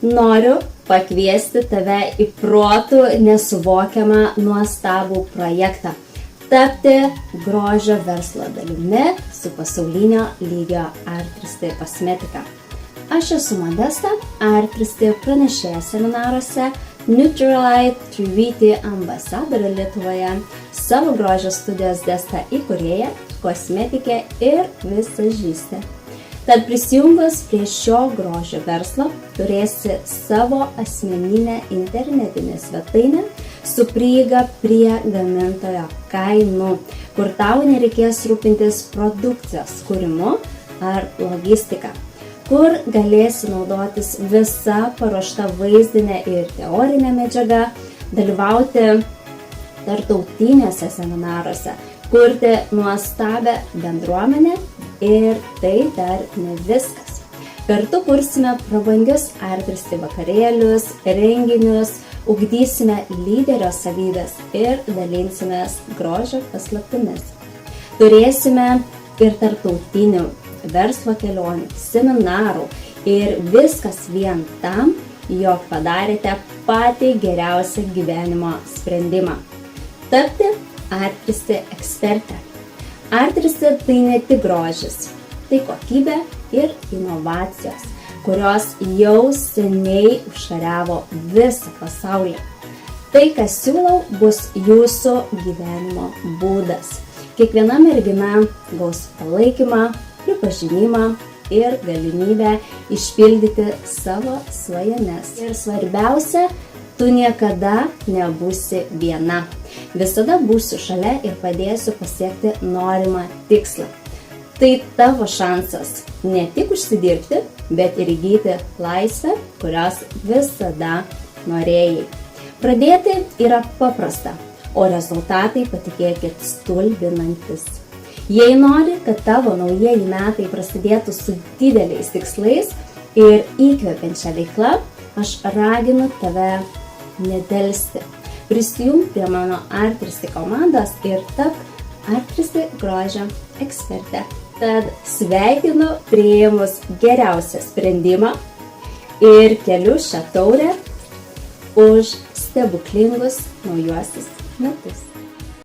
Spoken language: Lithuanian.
Noriu pakviesti tave į protų nesuvokiamą nuostabų projektą – tapti grožio verslo dalimi su pasaulinio lygio Art3Sty kosmetika. Aš esu Modesta, Art3Sty pranešėja seminaruose, Nutrilite 3VT ambasadorė Lietuvoje, savo grožio studijos Desta įkūrėja, kosmetikė ir visažistė. Tad prisijungus prie šio grožio verslo turėsi savo asmeninę internetinę svetainę su prieiga prie gamintojo kainų, kur tau nereikės rūpintis produkcijos kūrimu ar logistika, kur galėsi naudotis visa paruošta vaizdinė ir teorinė medžiaga, dalyvauti tarptautiniuose seminaruose, kurti nuostabią bendruomenę ir tai dar ne viskas. Kartu kursime prabangius Art3Sty vakarėlius, renginius, ugdysime lyderio savybes ir dalinsimės grožio paslaptimis. Turėsime ir tarptautinių verslo kelionių, seminarų ir viskas vien tam, jog padarėte patį geriausią gyvenimo sprendimą – tapti Art3Sty ekspertę. Art3Sty tai ne tik grožis, tai kokybė ir inovacijos, kurios jau seniai užkariavo visą pasaulį. Tai, kas siūlau, bus jūsų gyvenimo būdas. Kiekviena mergina gaus palaikymą, pripažinimą ir galimybę išpildyti savo svajones. Ir svarbiausia, tu niekada nebūsi viena. Visada būsiu šalia ir padėsiu pasiekti norimą tikslą. Tai tavo šansas ne tik užsidirbti, bet ir įgyti laisvę, kurios visada norėjai. Pradėti yra paprasta, o rezultatai, patikėkit, stulbinantis. Jei nori, kad tavo naujieji metai prasidėtų su dideliais tikslais ir įkvepiančia veikla, aš raginu tave nedelsti. Prisijunk prie mano Art3Sty komandos ir tapk Art3Sty grožio ekspertė. Tad sveikinu priėmus geriausią sprendimą ir keliu šią taurę už stebuklingus naujuosius metus.